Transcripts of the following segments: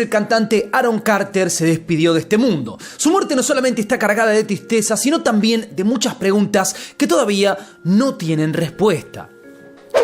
El cantante Aaron Carter se despidió de este mundo. Su muerte no solamente está cargada de tristeza, sino también de muchas preguntas que todavía no tienen respuesta.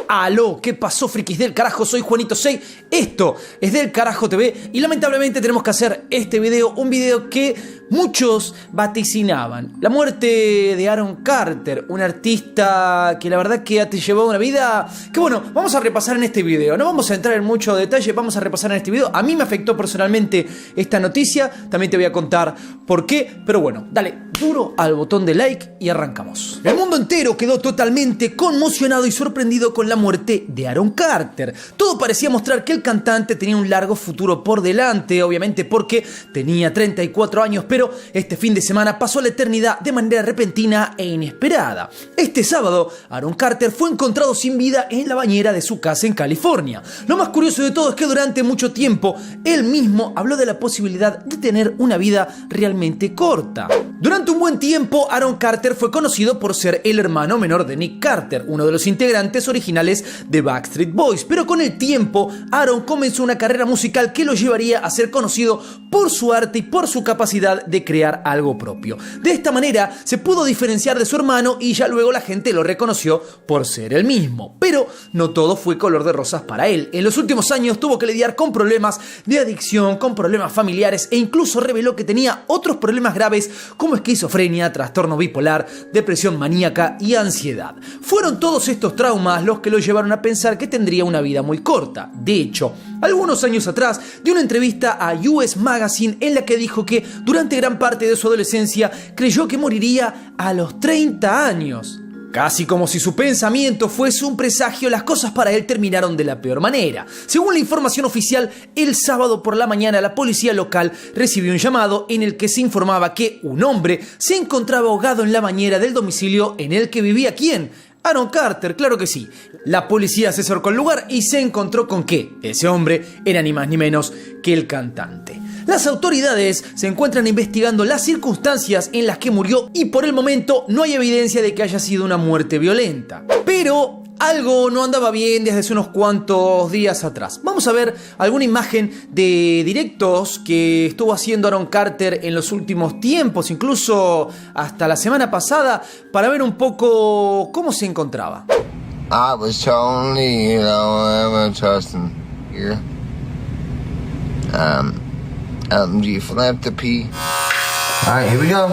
Aló, ¿qué pasó, frikis del carajo? Soy Juanito 6, esto es Del Carajo TV y lamentablemente tenemos que hacer este video, un video que muchos vaticinaban. La muerte de Aaron Carter, un artista que la verdad que te llevó una vida que bueno, vamos a repasar en este video. No vamos a entrar en mucho detalle, vamos a repasar en este video. A mí me afectó personalmente esta noticia, también te voy a contar por qué, pero bueno, dale duro al botón de like y arrancamos. El mundo entero quedó totalmente conmocionado y sorprendido con la muerte de Aaron Carter. Todo parecía mostrar que el cantante tenía un largo futuro por delante, obviamente porque tenía 34 años, pero este fin de semana pasó a la eternidad de manera repentina e inesperada. Este sábado, Aaron Carter fue encontrado sin vida en la bañera de su casa en California. Lo más curioso de todo es que durante mucho tiempo, él mismo habló de la posibilidad de tener una vida realmente corta. Durante un buen tiempo, Aaron Carter fue conocido por ser el hermano menor de Nick Carter, uno de los integrantes originales de Backstreet Boys, pero con el tiempo, Aaron comenzó una carrera musical que lo llevaría a ser conocido por su arte y por su capacidad de crear algo propio. De esta manera, se pudo diferenciar de su hermano y ya luego la gente lo reconoció por ser el mismo. Pero no todo fue color de rosas para él. En los últimos años tuvo que lidiar con problemas de adicción, con problemas familiares e incluso reveló que tenía otros problemas graves como esquizofrenia, trastorno bipolar, depresión maníaca y ansiedad. Fueron todos estos traumas los que lo llevaron a pensar que tendría una vida muy corta. De hecho, algunos años atrás dio una entrevista a US Magazine en la que dijo que durante gran parte de su adolescencia creyó que moriría a los 30 años. Casi como si su pensamiento fuese un presagio, las cosas para él terminaron de la peor manera. Según la información oficial, el sábado por la mañana la policía local recibió un llamado en el que se informaba que un hombre se encontraba ahogado en la bañera del domicilio en el que vivía ¿quién? Aaron Carter, claro que sí. La policía se acercó al lugar y se encontró con que ese hombre era ni más ni menos que el cantante. Las autoridades se encuentran investigando las circunstancias en las que murió y por el momento no hay evidencia de que haya sido una muerte violenta. Pero algo no andaba bien desde hace unos cuantos días atrás. Vamos a ver alguna imagen de directos que estuvo haciendo Aaron Carter en los últimos tiempos, incluso hasta la semana pasada, para ver un poco cómo se encontraba. I was totally, trusting here. You flip the P. All right, here we go.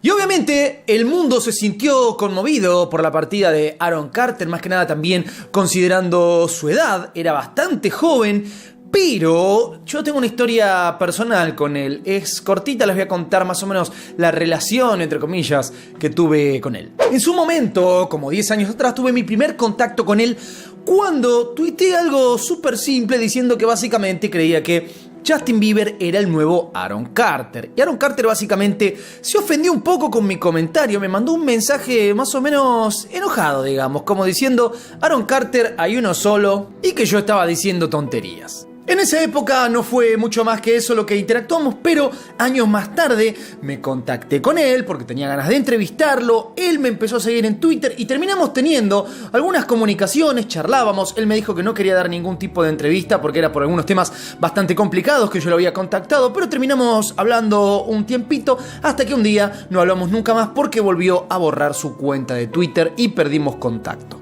Y obviamente el mundo se sintió conmovido por la partida de Aaron Carter, más que nada también considerando su edad, era bastante joven. Pero yo tengo una historia personal con él, es cortita, les voy a contar más o menos la relación, entre comillas, que tuve con él. En su momento, como 10 años atrás, tuve mi primer contacto con él cuando tuiteé algo súper simple diciendo que básicamente creía que Justin Bieber era el nuevo Aaron Carter. Y Aaron Carter básicamente se ofendió un poco con mi comentario, me mandó un mensaje más o menos enojado, digamos, como diciendo Aaron Carter hay uno solo y que yo estaba diciendo tonterías. En esa época no fue mucho más que eso lo que interactuamos, pero años más tarde me contacté con él porque tenía ganas de entrevistarlo, él me empezó a seguir en Twitter y terminamos teniendo algunas comunicaciones, charlábamos, él me dijo que no quería dar ningún tipo de entrevista porque era por algunos temas bastante complicados que yo lo había contactado, pero terminamos hablando un tiempito hasta que un día no hablamos nunca más porque volvió a borrar su cuenta de Twitter y perdimos contacto.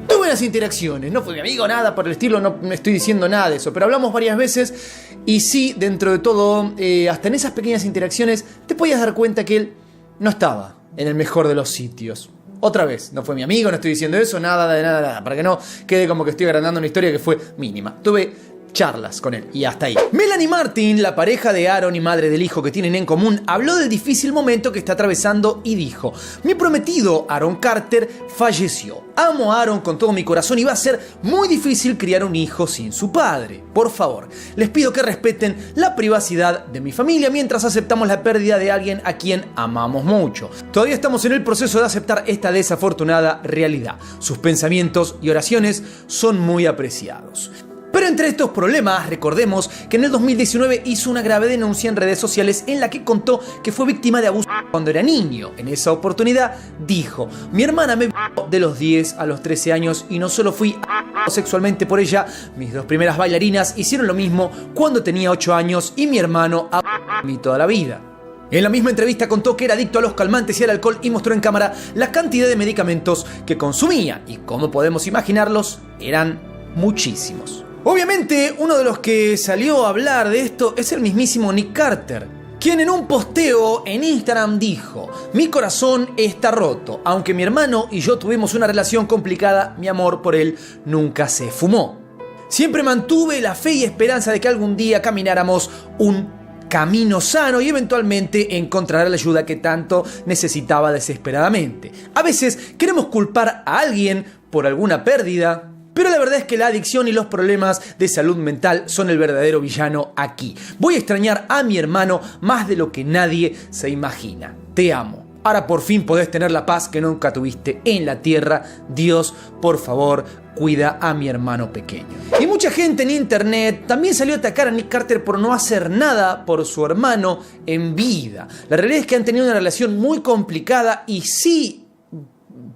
Tuve unas interacciones, no fue mi amigo, nada por el estilo, no me estoy diciendo nada de eso, pero hablamos varias veces y sí, dentro de todo, hasta en esas pequeñas interacciones te podías dar cuenta que él no estaba en el mejor de los sitios. Otra vez, no fue mi amigo, no estoy diciendo eso, nada, para que no quede como que estoy agrandando una historia que fue mínima. Tuve charlas con él y hasta ahí. Melanie Martin, la pareja de Aaron y madre del hijo que tienen en común, habló del difícil momento que está atravesando y dijo: mi prometido Aaron Carter falleció. Amo a Aaron con todo mi corazón y va a ser muy difícil criar un hijo sin su padre. Por favor, les pido que respeten la privacidad de mi familia mientras aceptamos la pérdida de alguien a quien amamos mucho. Todavía estamos en el proceso de aceptar esta desafortunada realidad. Sus pensamientos y oraciones son muy apreciados. Pero entre estos problemas, recordemos que en el 2019 hizo una grave denuncia en redes sociales en la que contó que fue víctima de abuso cuando era niño. En esa oportunidad dijo: mi hermana me violó de los 10 a los 13 años y no solo fui abusado sexualmente por ella, mis dos primeras bailarinas hicieron lo mismo cuando tenía 8 años y mi hermano abusó de mí toda la vida. En la misma entrevista contó que era adicto a los calmantes y al alcohol y mostró en cámara la cantidad de medicamentos que consumía y, como podemos imaginarlos, eran muchísimos. Obviamente, uno de los que salió a hablar de esto es el mismísimo Nick Carter, quien en un posteo en Instagram dijo: mi corazón está roto, aunque mi hermano y yo tuvimos una relación complicada, mi amor por él nunca se esfumó. Siempre mantuve la fe y esperanza de que algún día camináramos un camino sano y eventualmente encontrará la ayuda que tanto necesitaba desesperadamente. A veces queremos culpar a alguien por alguna pérdida, pero la verdad es que la adicción y los problemas de salud mental son el verdadero villano aquí. Voy a extrañar a mi hermano más de lo que nadie se imagina. Te amo. Ahora por fin podés tener la paz que nunca tuviste en la tierra. Dios, por favor, cuida a mi hermano pequeño. Y mucha gente en internet también salió a atacar a Nick Carter por no hacer nada por su hermano en vida. La realidad es que han tenido una relación muy complicada y sí,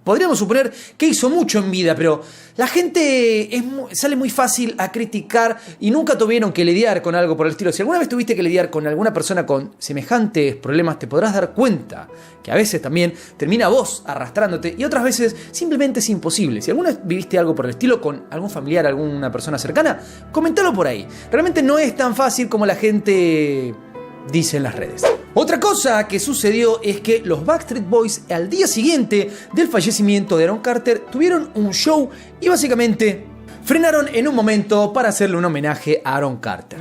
podríamos suponer que hizo mucho en vida, pero la gente sale muy fácil a criticar y nunca tuvieron que lidiar con algo por el estilo. Si alguna vez tuviste que lidiar con alguna persona con semejantes problemas, te podrás dar cuenta que a veces también termina vos arrastrándote y otras veces simplemente es imposible. Si alguna vez viviste algo por el estilo con algún familiar, alguna persona cercana, comentalo por ahí. Realmente no es tan fácil como la gente dice en las redes. Otra cosa que sucedió es que los Backstreet Boys, al día siguiente del fallecimiento de Aaron Carter, tuvieron un show y básicamente frenaron en un momento para hacerle un homenaje a Aaron Carter.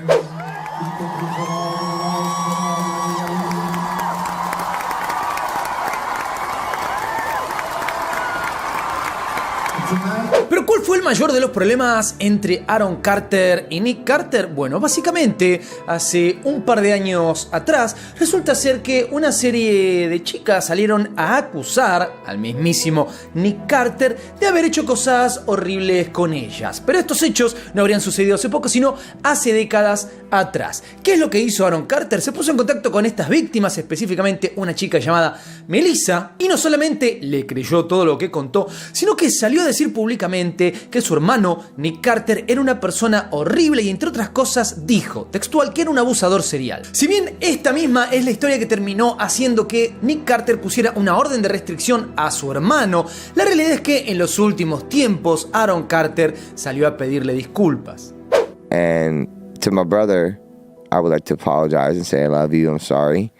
Pero ¿cuál fue el mayor de los problemas entre Aaron Carter y Nick Carter? Bueno, básicamente, hace un par de años atrás, resulta ser que una serie de chicas salieron a acusar al mismísimo Nick Carter de haber hecho cosas horribles con ellas. Pero estos hechos no habrían sucedido hace poco, sino hace décadas atrás. ¿Qué es lo que hizo Aaron Carter? Se puso en contacto con estas víctimas, específicamente una chica llamada Melissa, y no solamente le creyó todo lo que contó, sino que salió a decir públicamente que su hermano Nick Carter era una persona horrible y, entre otras cosas, dijo textual que era un abusador serial. Si bien esta misma es la historia que terminó haciendo que Nick Carter pusiera una orden de restricción a su hermano, la realidad es que en los últimos tiempos Aaron Carter salió a pedirle disculpas. And to my brother, I would like to apologize and say I love you, I'm sorry.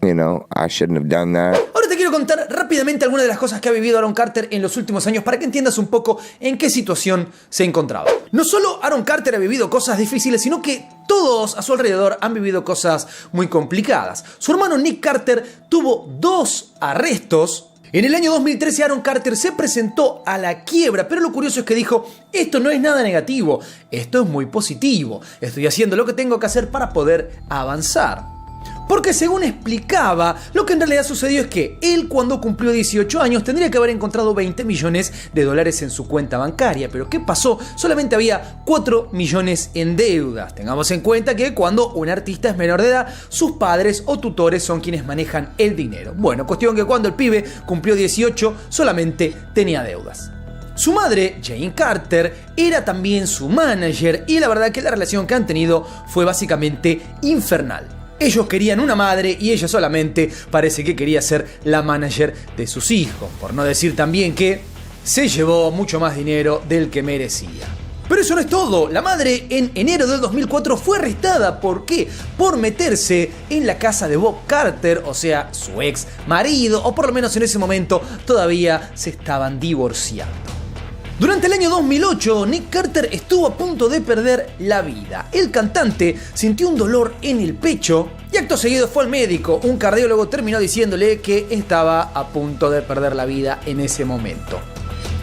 You know, I shouldn't have done that. Ahora te quiero contar rápidamente algunas de las cosas que ha vivido Aaron Carter en los últimos años para que entiendas un poco en qué situación se encontraba. No solo Aaron Carter ha vivido cosas difíciles, sino que todos a su alrededor han vivido cosas muy complicadas. Su hermano Nick Carter tuvo 2 arrestos. En el año 2013 Aaron Carter se presentó a la quiebra, pero lo curioso es que dijo: esto no es nada negativo, esto es muy positivo, estoy haciendo lo que tengo que hacer para poder avanzar. Porque según explicaba, lo que en realidad sucedió es que él, cuando cumplió 18 años, tendría que haber encontrado $20 millones en su cuenta bancaria. Pero ¿qué pasó? Solamente había 4 millones en deudas. Tengamos en cuenta que cuando un artista es menor de edad, sus padres o tutores son quienes manejan el dinero. Bueno, cuestión que cuando el pibe cumplió 18, solamente tenía deudas. Su madre, Jane Carter, era también su manager y la verdad que la relación que han tenido fue básicamente infernal. Ellos querían una madre y ella solamente parece que quería ser la manager de sus hijos. Por no decir también que se llevó mucho más dinero del que merecía. Pero eso no es todo. La madre en enero del 2004 fue arrestada. ¿Por qué? Por meterse en la casa de Bob Carter, o sea, su ex marido, o por lo menos en ese momento todavía se estaban divorciando. Durante el año 2008, Nick Carter estuvo a punto de perder la vida. El cantante sintió un dolor en el pecho y acto seguido fue al médico. Un cardiólogo terminó diciéndole que estaba a punto de perder la vida en ese momento.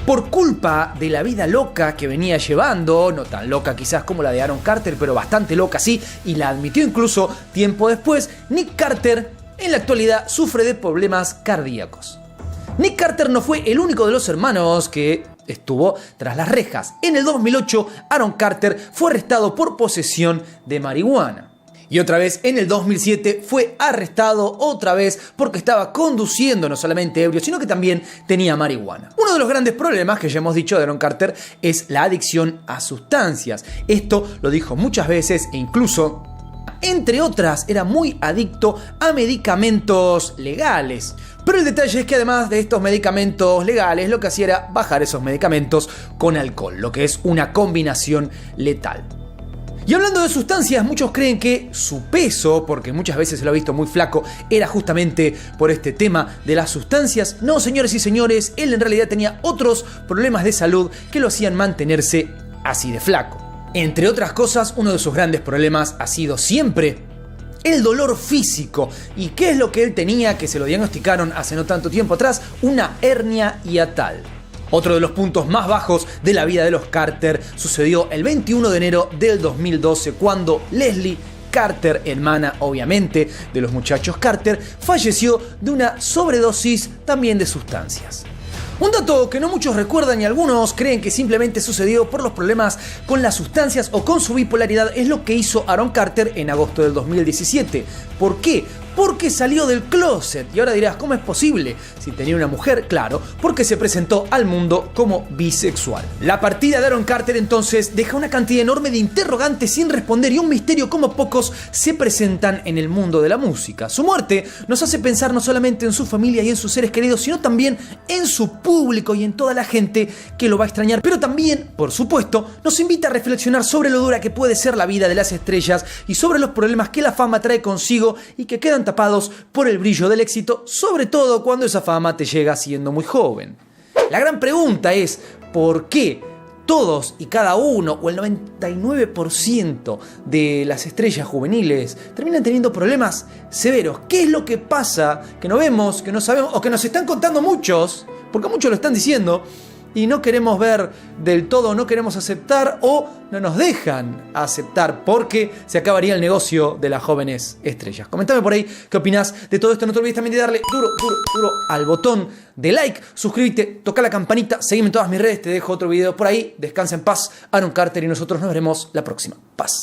Por culpa de la vida loca que venía llevando, no tan loca quizás como la de Aaron Carter, pero bastante loca sí, y la admitió incluso tiempo después, Nick Carter en la actualidad sufre de problemas cardíacos. Nick Carter no fue el único de los hermanos que estuvo tras las rejas. En el 2008, Aaron Carter fue arrestado por posesión de marihuana. Y otra vez en el 2007 fue arrestado otra vez porque estaba conduciendo no solamente ebrio, sino que también tenía marihuana. Uno de los grandes problemas que ya hemos dicho de Aaron Carter es la adicción a sustancias. Esto lo dijo muchas veces e incluso, entre otras, era muy adicto a medicamentos legales. Pero el detalle es que además de estos medicamentos legales, lo que hacía era bajar esos medicamentos con alcohol, lo que es una combinación letal. Y hablando de sustancias, muchos creen que su peso, porque muchas veces se lo ha visto muy flaco, era justamente por este tema de las sustancias. No, señores y señores, él en realidad tenía otros problemas de salud que lo hacían mantenerse así de flaco. Entre otras cosas, uno de sus grandes problemas ha sido siempre el dolor físico. ¿Y qué es lo que él tenía, que se lo diagnosticaron hace no tanto tiempo atrás? Una hernia hiatal. Otro de los puntos más bajos de la vida de los Carter sucedió el 21 de enero del 2012 cuando Leslie Carter, hermana obviamente de los muchachos Carter, falleció de una sobredosis también de sustancias. Un dato que no muchos recuerdan y algunos creen que simplemente sucedió por los problemas con las sustancias o con su bipolaridad es lo que hizo Aaron Carter en agosto del 2017. ¿Por qué? Porque salió del closet. Y ahora dirás, ¿cómo es posible? Si tenía una mujer, claro, porque se presentó al mundo como bisexual. La partida de Aaron Carter entonces deja una cantidad enorme de interrogantes sin responder y un misterio como pocos se presentan en el mundo de la música. Su muerte nos hace pensar no solamente en su familia y en sus seres queridos, sino también en su público y en toda la gente que lo va a extrañar. Pero también, por supuesto, nos invita a reflexionar sobre lo dura que puede ser la vida de las estrellas y sobre los problemas que la fama trae consigo y que quedan tapados por el brillo del éxito, sobre todo cuando esa fama te llega siendo muy joven. La gran pregunta es, ¿por qué todos y cada uno o el 99% de las estrellas juveniles terminan teniendo problemas severos? ¿Qué es lo que pasa que no vemos, que no sabemos o que nos están contando muchos, porque muchos lo están diciendo, y no queremos ver del todo, no queremos aceptar o no nos dejan aceptar porque se acabaría el negocio de las jóvenes estrellas? Comentame por ahí qué opinás de todo esto. No te olvides también de darle duro al botón de like, suscríbete, toca la campanita, seguime en todas mis redes, te dejo otro video por ahí. Descansa en paz, Aaron Carter, y nosotros nos veremos la próxima. Paz.